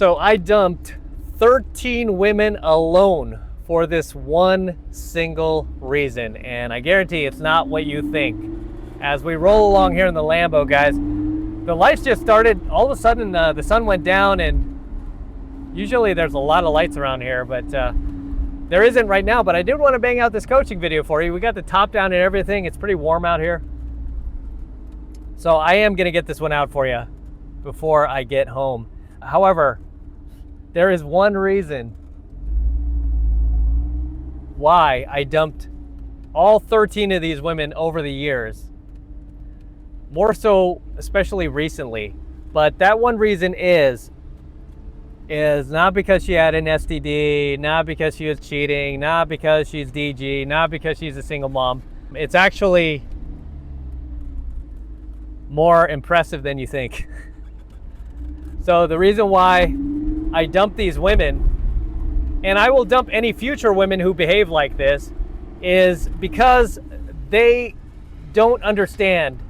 So I dumped 13 women alone for this one single reason. And I guarantee it's not what you think. As we roll along here in the Lambo, guys, the lights just started. All of a sudden, the sun went down, and usually there's a lot of lights around here, but there isn't right now. But I did want to bang out this coaching video for you. We got the top down and everything. It's pretty warm out here. So I am going to get this one out for you before I get home. However, there is one reason why I dumped all 13 of these women over the years. More so, especially recently. But that one reason is not because she had an STD, not because she was cheating, not because she's DG, not because she's a single mom. It's actually more impressive than you think. So the reason why I dump these women, and I will dump any future women who behave like this, is because they don't understand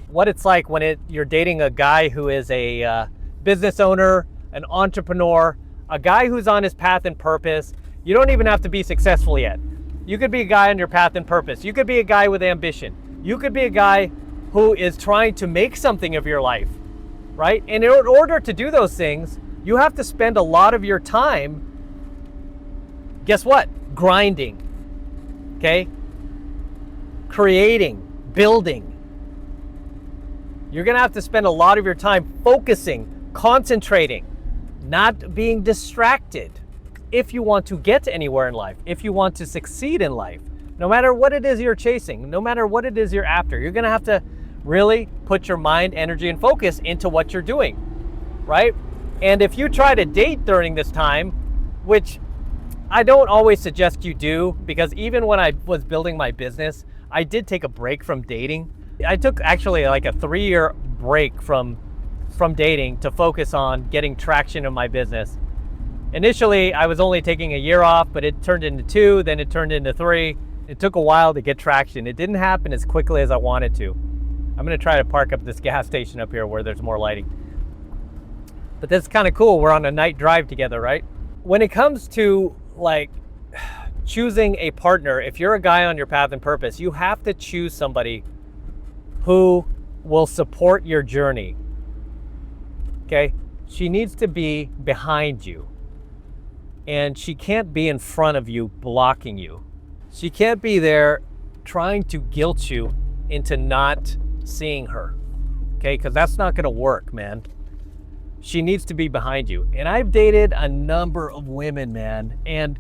what it's like when you're dating a guy who is a business owner, an entrepreneur, a guy who's on his path and purpose. You don't even have to be successful yet. You could be a guy on your path and purpose. You could be a guy with ambition. You could be a guy who is trying to make something of your life, right? And in order to do those things, you have to spend a lot of your time, guess what? Grinding, okay? Creating, building. You're gonna have to spend a lot of your time focusing, concentrating, not being distracted if you want to get anywhere in life, if you want to succeed in life. No matter what it is you're chasing, no matter what it is you're after, you're gonna have to really put your mind, energy, and focus into what you're doing, right? And if you try to date during this time, which I don't always suggest you do, because even when I was building my business, I did take a break from dating. I took actually like a 3-year break from dating to focus on getting traction in my business. Initially, I was only taking a year off, but it turned into 2, then it turned into 3. It took a while to get traction. It didn't happen as quickly as I wanted to. I'm gonna try to park up this gas station up here where there's more lighting. But that's kind of cool. We're on a night drive together, right? When it comes to like choosing a partner, if you're a guy on your path and purpose, you have to choose somebody who will support your journey. Okay? She needs to be behind you. And she can't be in front of you, blocking you. She can't be there trying to guilt you into not seeing her. Okay? Because that's not going to work, man. She needs to be behind you. And I've dated a number of women, man. And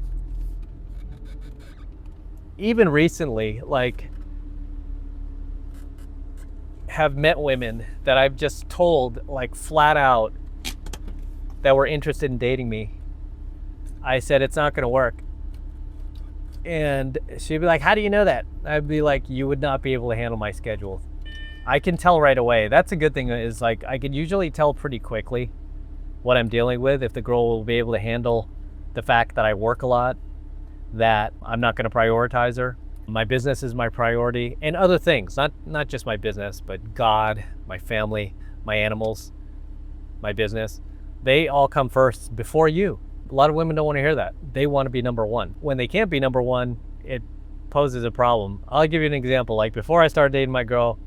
even recently, like, have met women that I've just told, like, flat out that were interested in dating me. I said, it's not going to work. And she'd be like, how do you know that? I'd be like, you would not be able to handle my schedule. I can tell right away. That's a good thing, is like I can usually tell pretty quickly what I'm dealing with, if the girl will be able to handle the fact that I work a lot, that I'm not going to prioritize her. My business is my priority, and other things, not just my business, but God, my family, my animals, my business. They all come first before you. A lot of women don't want to hear that. They want to be number one. When they can't be number one, it poses a problem. I'll give you an example. Like, before I started dating my girl,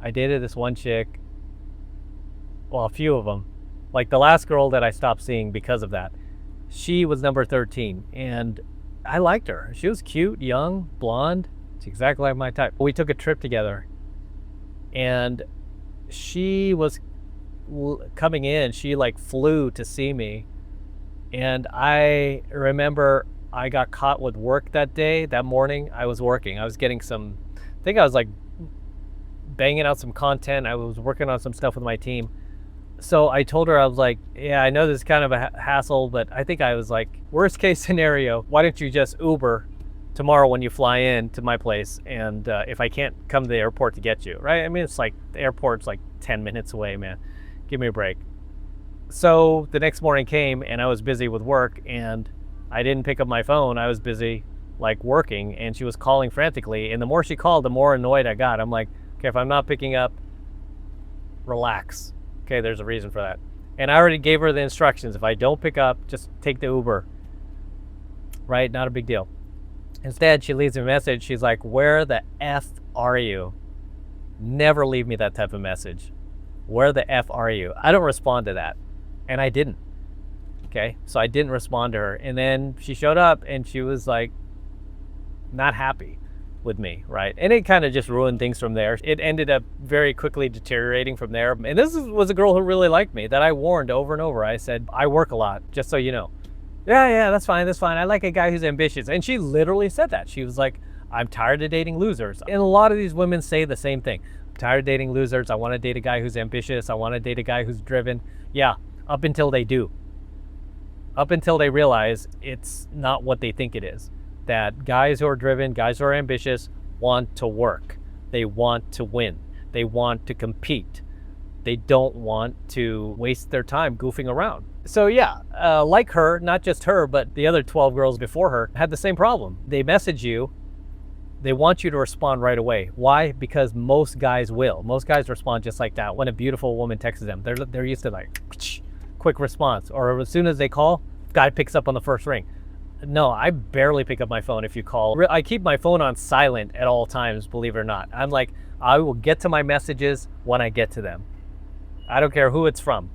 I dated this one chick, well, a few of them. Like, the last girl that I stopped seeing because of that, she was number 13, and I liked her. She was cute, young, blonde. It's exactly like my type. We took a trip together, and she was coming in. She like flew to see me, and I remember I got caught with work that day. That morning, I was working. I was getting some, I think I was like banging out some content. I was working on some stuff with my team. So I told her, I was like, yeah, I know this is kind of a hassle, but I think I was like, worst case scenario, why don't you just Uber tomorrow when you fly in to my place, and if I can't come to the airport to get you, right? I mean, it's like, the airport's like 10 minutes away, man. Give me a break. So the next morning came, and I was busy with work, and I didn't pick up my phone. I was busy like working, and she was calling frantically, and the more she called, the more annoyed I got. I'm like, okay, if I'm not picking up, relax. Okay, there's a reason for that. And I already gave her the instructions. If I don't pick up, just take the Uber, right? Not a big deal. Instead, she leaves me a message. She's like, where the F are you? Never leave me that type of message. Where the F are you? I don't respond to that. And I didn't. Okay, so I didn't respond to her. And then she showed up and she was like, not happy with me, right? And it kind of just ruined things from there. It ended up very quickly deteriorating from there. And this was a girl who really liked me, that I warned over and over. I said, I work a lot, just so you know. Yeah, that's fine. I like a guy who's ambitious. And she literally said that. She was like, I'm tired of dating losers. And a lot of these women say the same thing. I'm tired of dating losers. I want to date a guy who's ambitious. I want to date a guy who's driven. Yeah, up until they do. Up until they realize it's not what they think it is. That guys who are driven, guys who are ambitious want to work. They want to win. They want to compete. They don't want to waste their time goofing around. So yeah, like her, not just her, but the other 12 girls before her had the same problem. They message you. They want you to respond right away. Why? Because most guys will. Most guys respond just like that. When a beautiful woman texts them, they're used to like quick response. Or as soon as they call, guy picks up on the first ring. No, I barely pick up my phone if you call. I keep my phone on silent at all times, believe it or not. I'm like, I will get to my messages when I get to them. I don't care who it's from,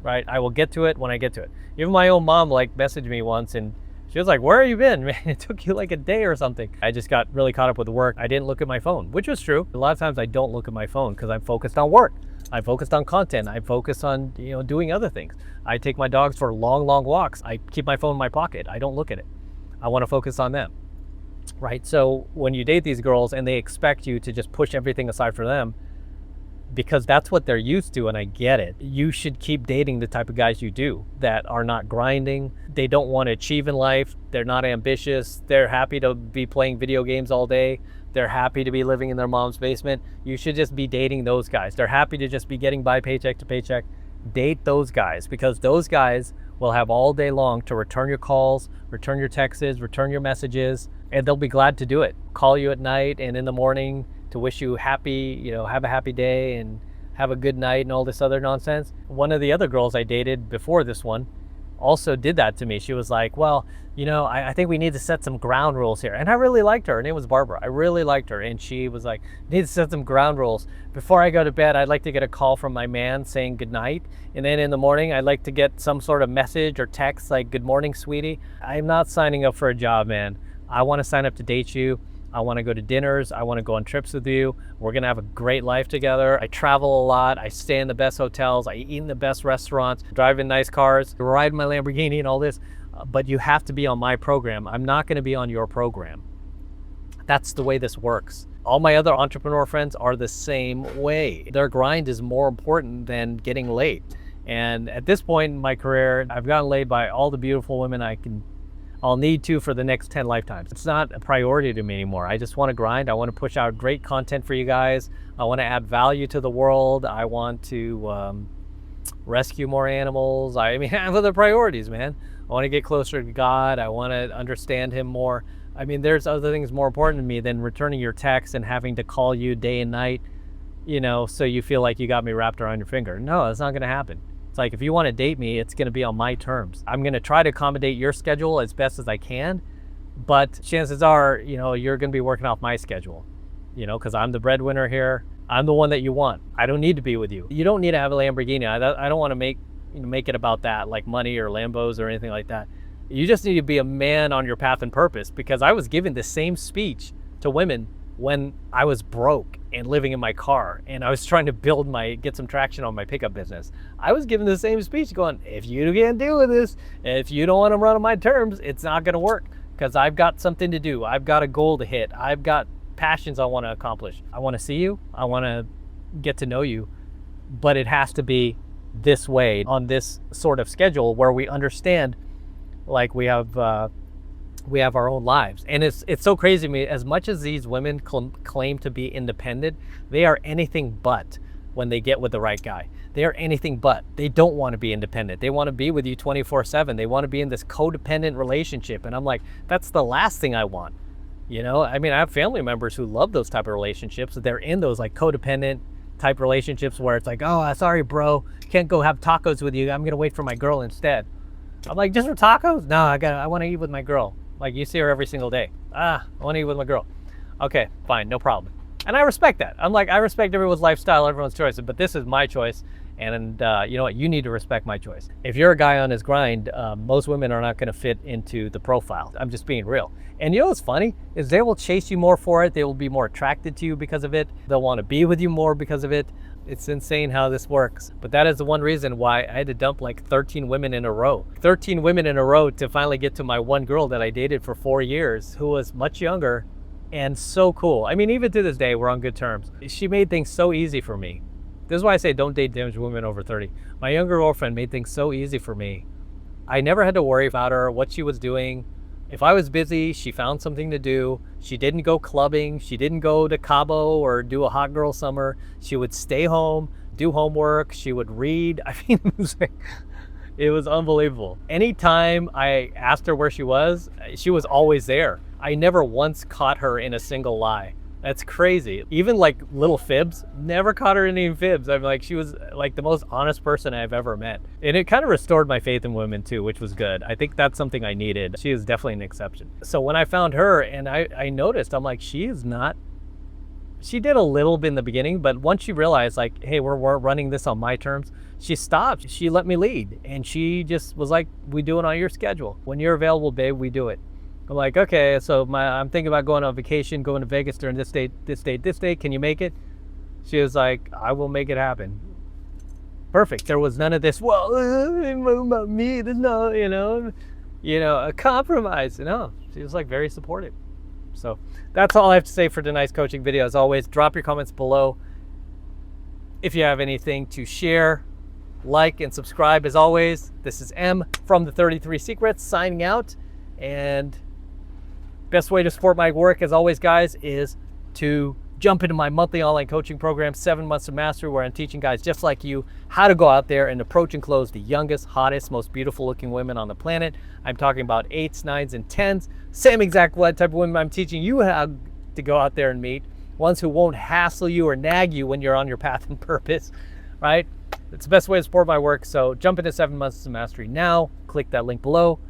right? I will get to it when I get to it. Even my own mom like messaged me once and she was like, where have you been? Man, it took you like a day or something. I just got really caught up with work. I didn't look at my phone, which was true. A lot of times I don't look at my phone because I'm focused on work. I'm focused on content. I'm focused on, doing other things. I take my dogs for long walks. I keep my phone in my pocket. I don't look at it. I want to focus on them, right? So when you date these girls and they expect you to just push everything aside for them, because that's what they're used to, and I get it, you should keep dating the type of guys you do that are not grinding. They don't want to achieve in life. They're not ambitious. They're happy to be playing video games all day. They're happy to be living in their mom's basement. You should just be dating those guys. They're happy to just be getting by paycheck to paycheck. Date those guys, because those guys will have all day long to return your calls, return your texts, return your messages, and they'll be glad to do it. Call you at night and in the morning to wish you happy, have a happy day and have a good night and all this other nonsense. One of the other girls I dated before this one also did that to me. She was like, well, I think we need to set some ground rules here. And I really liked her. Her name was Barbara. I really liked her. And she was like, need to set some ground rules. Before I go to bed, I'd like to get a call from my man saying good night. And then in the morning, I'd like to get some sort of message or text like, good morning, sweetie. I'm not signing up for a job, man. I want to sign up to date you. I want to go to dinners. I want to go on trips with you. We're going to have a great life together. I travel a lot. I stay in the best hotels. I eat in the best restaurants, drive in nice cars, ride my Lamborghini and all this. But you have to be on my program. I'm not going to be on your program. That's the way this works. All my other entrepreneur friends are the same way. Their grind is more important than getting laid. And at this point in my career, I've gotten laid by all the beautiful women I'll need to for the next 10 lifetimes. It's not a priority to me anymore. I just want to grind. I want to push out great content for you guys. I want to add value to the world. I want to rescue more animals. I have other priorities, man. I want to get closer to God. I want to understand Him more. There's other things more important to me than returning your text and having to call you day and night, so you feel like you got me wrapped around your finger. No, that's not going to happen. It's like, if you want to date me, it's going to be on my terms. I'm going to try to accommodate your schedule as best as I can, but chances are, you're going to be working off my schedule, because I'm the breadwinner here. I'm the one that you want. I don't need to be with you. You don't need to have a Lamborghini. I don't want to make it about that, like money or Lambos or anything like that. You just need to be a man on your path and purpose, because I was giving the same speech to women when I was broke and living in my car and I was trying to get some traction on my pickup business. I was giving the same speech going, if you can't deal with this, if you don't want to run on my terms, it's not going to work, because I've got something to do. I've got a goal to hit. I've got passions I want to accomplish. I want to see you. I want to get to know you, but it has to be this way, on this sort of schedule where we understand, like we have our own lives. And it's so crazy to me, as much as these women claim to be independent, they are anything but when they get with the right guy. They are anything but. They don't want to be independent. They want to be with you 24/7. They want to be in this codependent relationship. And I'm like, that's the last thing I want. I have family members who love those type of relationships. They're in those like codependent, type relationships where it's like, oh, sorry, bro, can't go have tacos with you. I'm gonna wait for my girl instead. I'm like, just for tacos? No, I want to eat with my girl. Like, you see her every single day. I want to eat with my girl. Okay, fine, no problem. And I respect that. I'm like, I respect everyone's lifestyle, everyone's choices, but this is my choice. And you know what? You need to respect my choice. If you're a guy on his grind, most women are not going to fit into the profile. I'm just being real. And you know what's funny is they will chase you more for it. They will be more attracted to you because of it. They'll want to be with you more because of it. It's insane how this works. But that is the one reason why I had to dump like 13 women in a row. 13 women in a row to finally get to my one girl that I dated for 4 years, who was much younger and so cool. I mean, even to this day, we're on good terms. She made things so easy for me. This is why I say don't date damaged women over 30. My younger girlfriend made things so easy for me. I never had to worry about her, what she was doing. If I was busy, she found something to do. She didn't go clubbing. She didn't go to Cabo or do a hot girl summer. She would stay home, do homework. She would read. I mean, it was unbelievable. Anytime I asked her where she was always there. I never once caught her in a single lie. That's crazy. Even like little fibs, never caught her in any fibs. I'm like, she was like the most honest person I've ever met. And it kind of restored my faith in women too, which was good. I think that's something I needed. She is definitely an exception. So when I found her and I noticed, I'm like, she did a little bit in the beginning, but once she realized like, hey, we're running this on my terms, she stopped. She let me lead. And she just was like, we do it on your schedule. When you're available, babe, we do it. I'm like, okay, so I'm thinking about going on vacation, going to Vegas during this date, this date, this date. Can you make it? She was like, I will make it happen. Perfect. There was none of this, well, about me, there's no, a compromise. No, she was like very supportive. So that's all I have to say for tonight's coaching video. As always, drop your comments below. If you have anything to share, like and subscribe. As always, this is M from the 33 Secrets signing out. And best way to support my work, as always, guys, is to jump into my monthly online coaching program, 7 Months of Mastery, where I'm teaching guys just like you how to go out there and approach and close the youngest, hottest, most beautiful looking women on the planet. I'm talking about 8s, 9s, and 10s. Same exact type of women I'm teaching you how to go out there and meet. Ones who won't hassle you or nag you when you're on your path and purpose, right? It's the best way to support my work. So jump into 7 Months of Mastery now. Click that link below.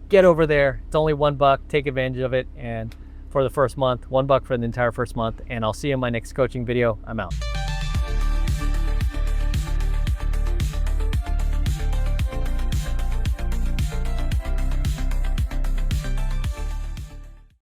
Get over there. It's only $1. Take advantage of it. And for the first month, $1 for the entire first month. And I'll see you in my next coaching video. I'm out.